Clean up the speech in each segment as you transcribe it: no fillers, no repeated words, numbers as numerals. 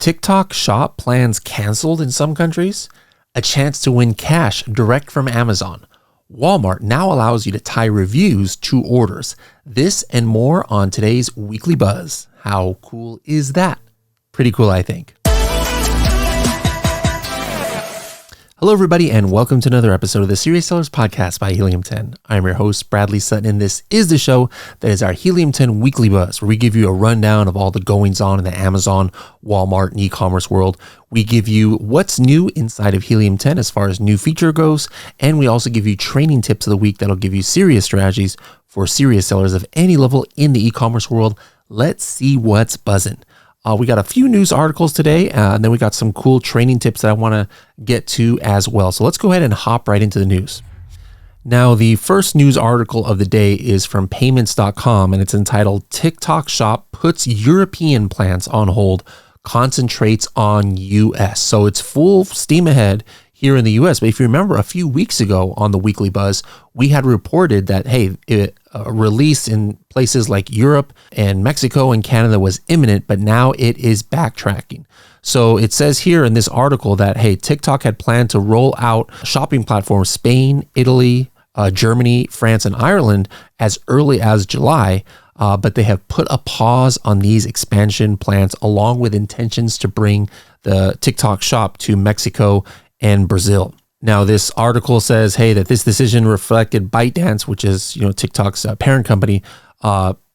TikTok Shop plans canceled in some countries. A chance to win cash direct from Amazon. Walmart now allows you to tie reviews to orders. This and more on today's Weekly Buzz. How cool is that? Pretty cool, I think. Hello, everybody, and welcome to another episode of the Serious Sellers Podcast by Helium 10. I'm your host, Bradley Sutton, and this is the show that is our Helium 10 Weekly Buzz, where we give you a rundown of all the goings-on in the Amazon, Walmart, and e-commerce world. We give you what's new inside of Helium 10 as far as new feature goes, and we also give you training tips of the week that'll give you serious strategies for serious sellers of any level in the e-commerce world. Let's see what's buzzing. We got a few news articles today, and then we got some cool training tips that I want to get to as well. So let's go ahead and hop right into the news. Now, the first news article of the day is from payments.com, and it's entitled TikTok Shop Puts European Plans on Hold, Concentrates on US. So it's full steam ahead here in the US. But if you remember a few weeks ago on the Weekly Buzz, we had reported that, hey, release in places like Europe and Mexico and Canada was imminent, but now it is backtracking. So it says here in this article that, hey, TikTok had planned to roll out shopping platforms Spain, Italy, Germany, France, and Ireland as early as July, but they have put a pause on these expansion plans along with intentions to bring the TikTok shop to Mexico and Brazil. Now, this article says, hey, that this decision reflected ByteDance, which is, TikTok's parent company,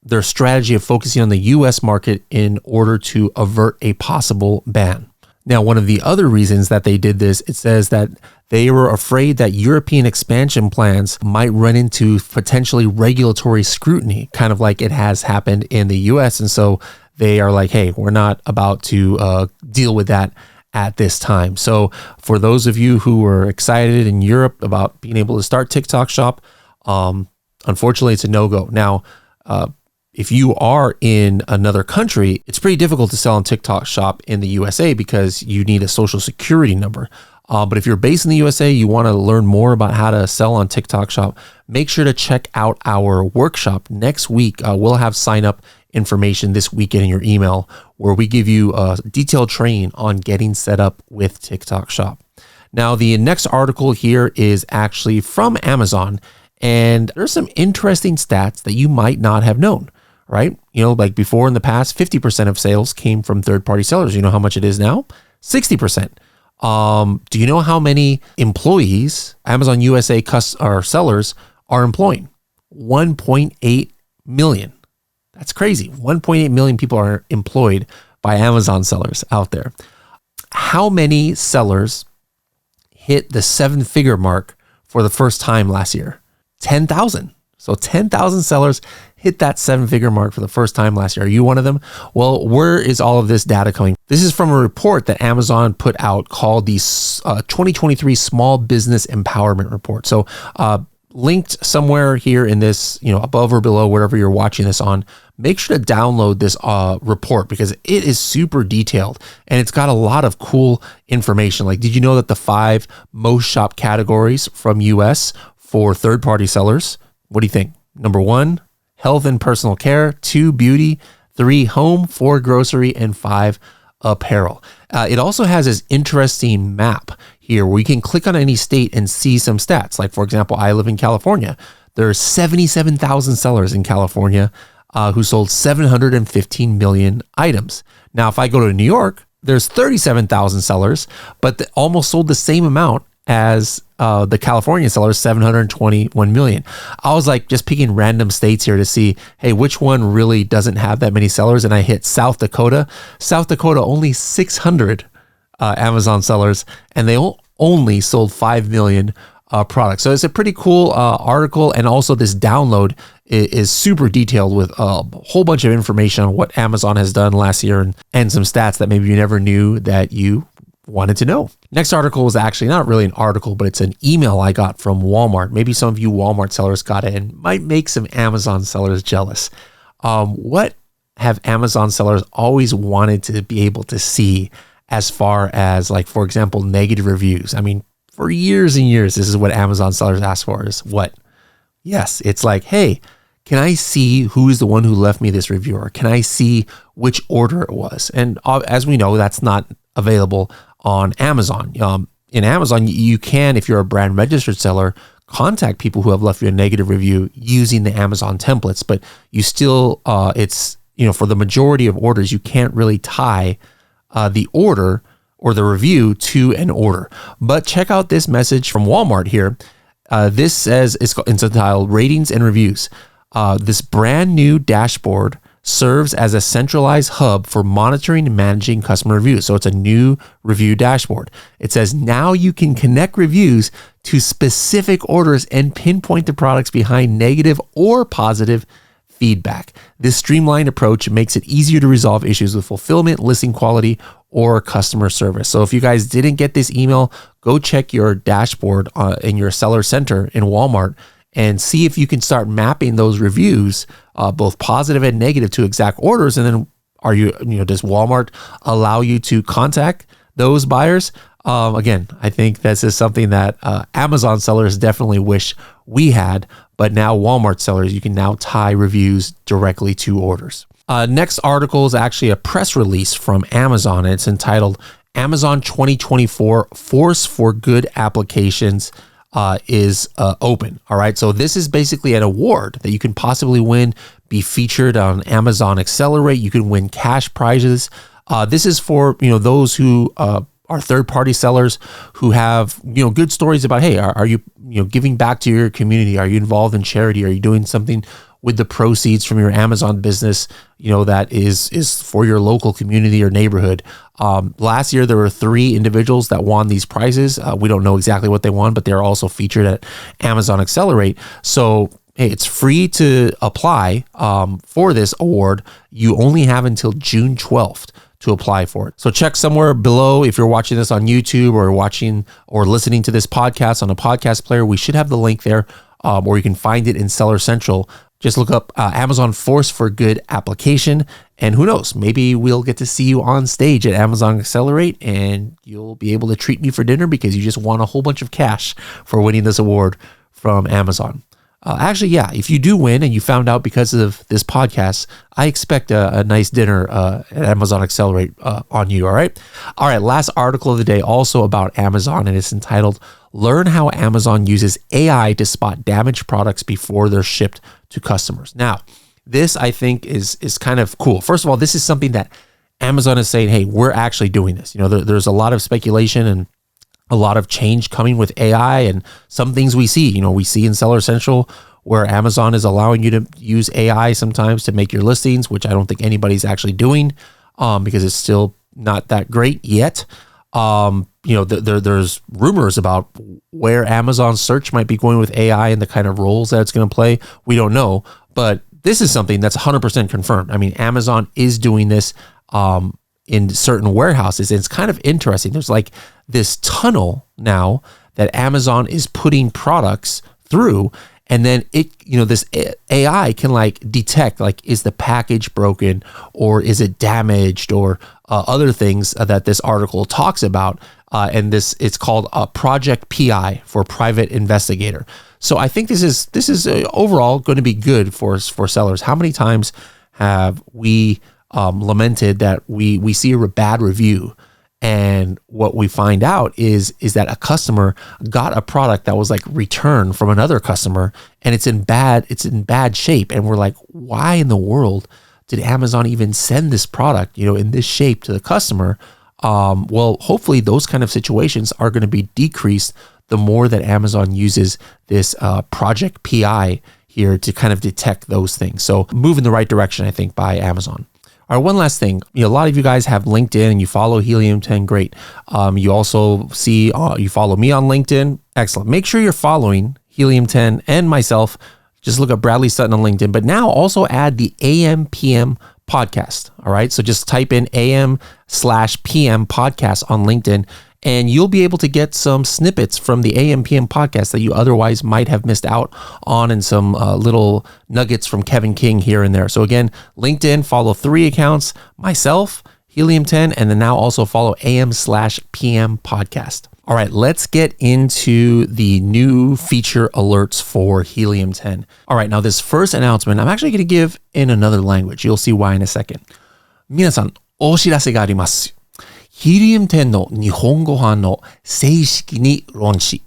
their strategy of focusing on the U.S. market in order to avert a possible ban. Now, one of the other reasons that they did this, it says that they were afraid that European expansion plans might run into potentially regulatory scrutiny, kind of like it has happened in the U.S. And so they are like, hey, we're not about to deal with that at this time. So for those of you who were excited in Europe about being able to start TikTok Shop, unfortunately, it's a no-go. Now, if you are in another country, it's pretty difficult to sell on TikTok Shop in the USA because you need a social security number. But if you're based in the USA, you want to learn more about how to sell on TikTok Shop, make sure to check out our workshop next week. We'll have sign up information this weekend in your email where we give you a detailed training on getting set up with TikTok Shop. Now, the next article here is actually from Amazon, and there's some interesting stats that you might not have known, right? Like before in the past, 50% of sales came from third-party sellers. You know how much it is now? 60%. Do you know how many employees Amazon USA sellers are employing? 1.8 million. That's crazy. 1.8 million people are employed by Amazon sellers out there. How many sellers hit the 7-figure mark for the first time last year? 10,000. So 10,000 sellers hit that 7-figure mark for the first time last year. Are you one of them? Well, where is all of this data coming? This is from a report that Amazon put out called the 2023 Small Business Empowerment Report. So linked somewhere here in this, above or below, wherever you're watching this on, make sure to download this report because it is super detailed and it's got a lot of cool information. Like, did you know that the 5 most shopped categories from US for third-party sellers? What do you think? Number 1, health and personal care. 2, beauty. 3, home. 4, grocery. And 5, apparel. It also has this interesting map here where you can click on any state and see some stats. Like, for example, I live in California. There's 77,000 sellers in California who sold 715 million items. Now, if I go to New York, there's 37,000 sellers, but almost sold the same amount as the California sellers, 721 million. I was like just picking random states here to see, hey, which one really doesn't have that many sellers? And I hit South Dakota. South Dakota, only 600 Amazon sellers, and they only sold 5 million products. So it's a pretty cool article, and also this download is super detailed with a whole bunch of information on what Amazon has done last year and some stats that maybe you never knew that you wanted to know. Next article is actually not really an article, but it's an email I got from Walmart. Maybe some of you Walmart sellers got it and might make some Amazon sellers jealous. What have Amazon sellers always wanted to be able to see as far as, like, for example, negative reviews? I mean, for years and years, this is what Amazon sellers ask for is what? Yes, it's like, hey, can I see who is the one who left me this review, or can I see which order it was? And as we know, that's not available on Amazon. In Amazon, you can, if you're a brand registered seller, contact people who have left you a negative review using the Amazon templates, but you still, it's, for the majority of orders, you can't really tie the order or the review to an order. But check out this message from Walmart here. This says, it's entitled Ratings and Reviews. This brand new dashboard serves as a centralized hub for monitoring and managing customer reviews. So it's a new review dashboard. It says now you can connect reviews to specific orders and pinpoint the products behind negative or positive feedback. This streamlined approach makes it easier to resolve issues with fulfillment, listing quality, or customer service. So if you guys didn't get this email, go check your dashboard in your seller center in Walmart and see if you can start mapping those reviews, both positive and negative, to exact orders. And then does Walmart allow you to contact those buyers? Again, I think this is something that Amazon sellers definitely wish we had, but now Walmart sellers, you can now tie reviews directly to orders. Next article is actually a press release from Amazon. It's entitled Amazon 2024 Force for Good Applications is open. All right. So this is basically an award that you can possibly win, be featured on Amazon Accelerate. You can win cash prizes. This is for, those who are third-party sellers who have, good stories about, hey, are you, giving back to your community? Are you involved in charity? Are you doing something with the proceeds from your Amazon business, that is for your local community or neighborhood? Last year, there were 3 individuals that won these prizes. We don't know exactly what they won, but they're also featured at Amazon Accelerate. So, hey, it's free to apply for this award. You only have until June 12th to apply for it. So check somewhere below. If you're watching this on YouTube or watching or listening to this podcast on a podcast player, we should have the link there, or you can find it in Seller Central. Just look up Amazon Force for Good application, and who knows, maybe we'll get to see you on stage at Amazon Accelerate, and you'll be able to treat me for dinner because you just won a whole bunch of cash for winning this award from Amazon. Actually, yeah, if you do win and you found out because of this podcast, I expect a nice dinner at Amazon Accelerate on you, all right? All right, last article of the day, also about Amazon, and it's entitled, Learn How Amazon Uses AI to Spot Damaged Products Before They're Shipped to Customers. Now, this, I think, is kind of cool. First of all, this is something that Amazon is saying, hey, we're actually doing this. There's a lot of speculation and a lot of change coming with AI, and some things we see, we see in Seller Central where Amazon is allowing you to use AI sometimes to make your listings, which I don't think anybody's actually doing because it's still not that great yet. There's rumors about where Amazon search might be going with AI and the kind of roles that it's going to play. We don't know, but this is something that's 100% confirmed. I mean, Amazon is doing this in certain warehouses. And it's kind of interesting. There's like this tunnel now that Amazon is putting products through, and then this AI can like detect, like, is the package broken or is it damaged, or other things that this article talks about. And it's called Project PI, for Private Investigator. So I think this is overall going to be good for sellers. How many times have we lamented that we see a bad review, and what we find out is that a customer got a product that was like returned from another customer, and it's in bad shape, and we're like, why in the world did Amazon even send this product in this shape to the customer? Well, hopefully those kind of situations are going to be decreased the more that Amazon uses this Project PI here to kind of detect those things. So move in the right direction, I think, by Amazon. All right, one last thing. A lot of you guys have LinkedIn and you follow Helium 10. Great. You also see you follow me on LinkedIn. Excellent. Make sure you're following Helium 10 and myself. Just look up Bradley Sutton on LinkedIn. But now also add the AM PM podcast. All right. So just type in AM/PM podcast on LinkedIn, and you'll be able to get some snippets from the AM PM podcast that you otherwise might have missed out on, and some little nuggets from Kevin King here and there. So again, LinkedIn, follow 3 accounts, myself, Helium 10, and then now also follow AM/PM podcast. All right, let's get into the new feature alerts for Helium 10. All right, now this first announcement, I'm actually going to give in another language. You'll see why in a second. 皆さん、お知らせがあります。Helium 10の日本語版の正式にローンチ。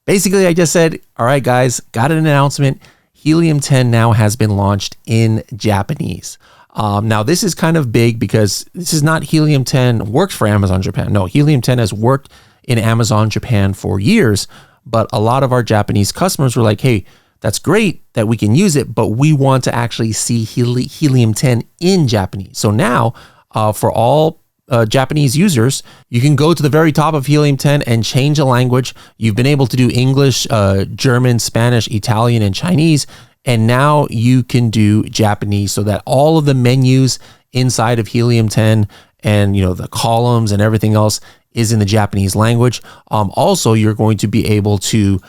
Basically, I just said, all right, guys, got an announcement. Helium 10 now has been launched in Japanese. Now, this is kind of big because this is not Helium 10 works for Amazon Japan. No, Helium 10 has worked in Amazon Japan for years, but a lot of our Japanese customers were like, hey, that's great that we can use it, but we want to actually see Helium 10 in Japanese. So now, for all Japanese users, you can go to the very top of Helium 10 and change a language. You've been able to do English, German, Spanish, Italian, and Chinese, and now you can do Japanese so that all of the menus inside of Helium 10 and the columns and everything else is in the Japanese language. Also, you're going to be able to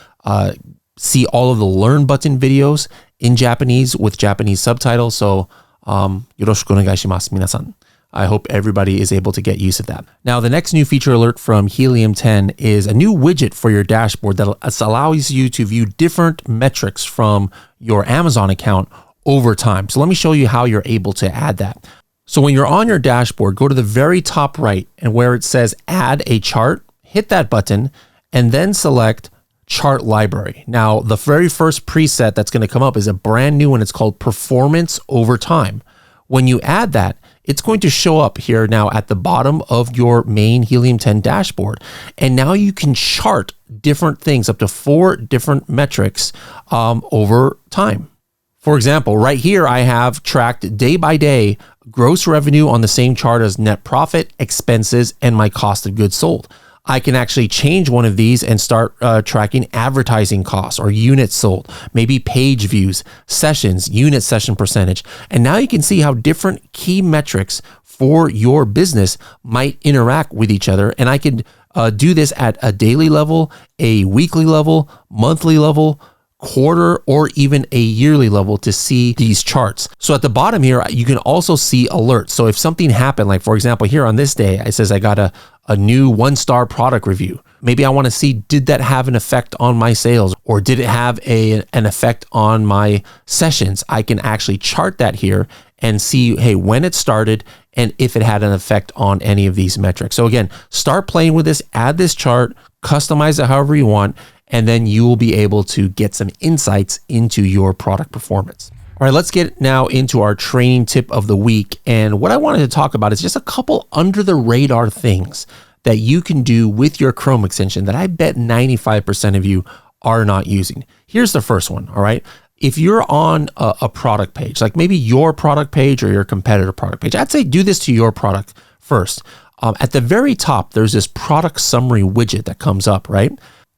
see all of the Learn button videos in Japanese with Japanese subtitles. So, よろしくお願いします、皆さん。I hope everybody is able to get use of that. Now, the next new feature alert from Helium 10 is a new widget for your dashboard that allows you to view different metrics from your Amazon account over time. So let me show you how you're able to add that. So when you're on your dashboard, go to the very top right and where it says add a chart, hit that button and then select chart library. Now, the very first preset that's going to come up is a brand new one. It's called performance over time. When you add that, it's going to show up here now at the bottom of your main Helium 10 dashboard. And now you can chart different things, up to 4 different metrics over time. For example, right here, I have tracked day by day gross revenue on the same chart as net profit, expenses, and my cost of goods sold. I can actually change one of these and start tracking advertising costs or units sold, maybe page views, sessions, unit session percentage. And now you can see how different key metrics for your business might interact with each other. And I can do this at a daily level, a weekly level, monthly level, quarter, or even a yearly level to see these charts. So at the bottom here, you can also see alerts. So if something happened, like for example, here on this day, it says I got a new 1-star product review. Maybe I want to see, did that have an effect on my sales or did it have an effect on my sessions? I can actually chart that here and see, hey, when it started and if it had an effect on any of these metrics. So again, start playing with this, add this chart, customize it however you want, and then you will be able to get some insights into your product performance. All right, let's get now into our training tip of the week. And what I wanted to talk about is just a couple under the radar things that you can do with your Chrome extension that I bet 95% of you are not using. Here's the first one, all right? If you're on a product page, like maybe your product page or your competitor product page, I'd say do this to your product first. At the very top, there's this product summary widget that comes up, right?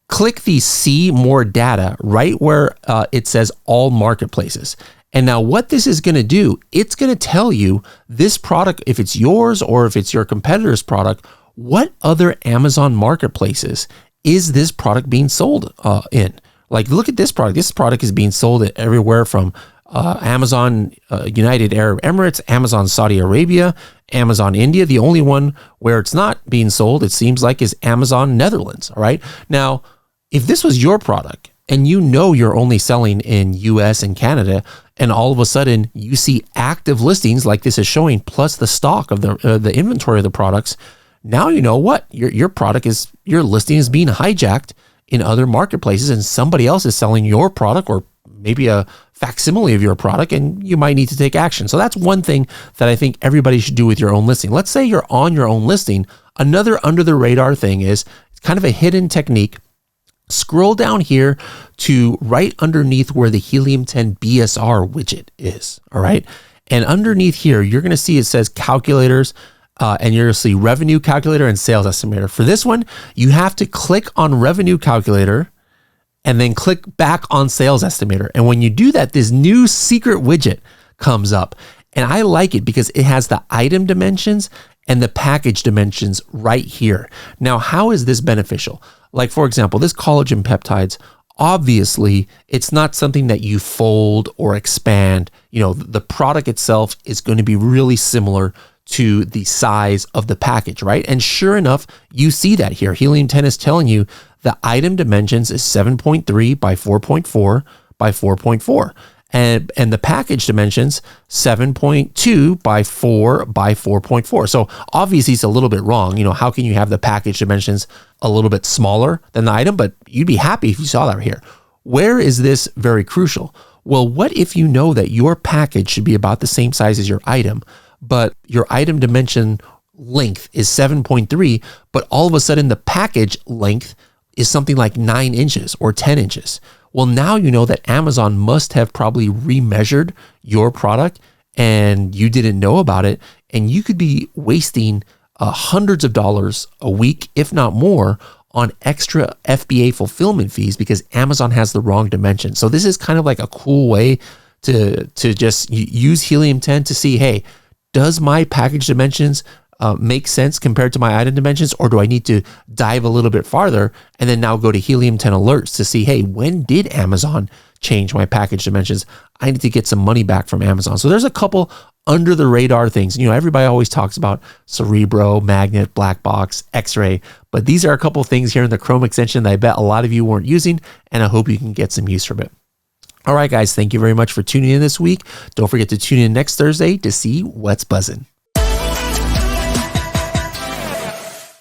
Click the see more data right where it says all marketplaces. And now what this is going to do, it's going to tell you this product, if it's yours or if it's your competitor's product, what other Amazon marketplaces is this product being sold in? Like, look at this product. This product is being sold everywhere from Amazon United Arab Emirates, Amazon Saudi Arabia, Amazon India. The only one where it's not being sold, it seems like, is Amazon Netherlands. All right. Now, if this was your product and you're only selling in US and Canada, and all of a sudden you see active listings like this is showing, plus the stock of the inventory of the products, now you know what your listing is being hijacked in other marketplaces, and somebody else is selling your product or maybe a facsimile of your product, and you might need to take action. So that's one thing that I think everybody should do with your own listing. Let's say you're on your own listing. Another under the radar thing is it's kind of a hidden technique. Scroll down here to right underneath where the Helium 10 BSR widget is, all right? And underneath here, you're going to see it says calculators, and you're going to see revenue calculator and sales estimator. For this one, you have to click on revenue calculator and then click back on sales estimator. And when you do that, this new secret widget comes up. And I like it because it has the item dimensions and the package dimensions right here. Now, how is this beneficial? Like, for example, this collagen peptides, obviously, it's not something that you fold or expand. The product itself is going to be really similar to the size of the package, right? And sure enough, you see that here. Helium 10 is telling you the item dimensions is 7.3 by 4.4 by 4.4. And the package dimensions 7.2 by 4 by 4.4. So obviously it's a little bit wrong. How can you have the package dimensions a little bit smaller than the item? But you'd be happy if you saw that right here. Where is this very crucial? Well, what if you know that your package should be about the same size as your item, but your item dimension length is 7.3, but all of a sudden the package length is something like 9 inches or 10 inches. Well, now you know that Amazon must have probably remeasured your product and you didn't know about it. And you could be wasting hundreds of dollars a week, if not more, on extra FBA fulfillment fees because Amazon has the wrong dimension. So this is kind of like a cool way to just use Helium 10 to see, hey, does my package dimensions make sense compared to my item dimensions, or do I need to dive a little bit farther and then now go to Helium 10 alerts to see, hey, when did Amazon change my package dimensions? I need to get some money back from Amazon. So there's a couple under the radar things. Everybody always talks about Cerebro, Magnet, Black Box, X-Ray, but these are a couple things here in the Chrome extension that I bet a lot of you weren't using, and I hope you can get some use from it. All right, guys, thank you very much for tuning in this week. Don't forget to tune in next Thursday to see what's buzzing.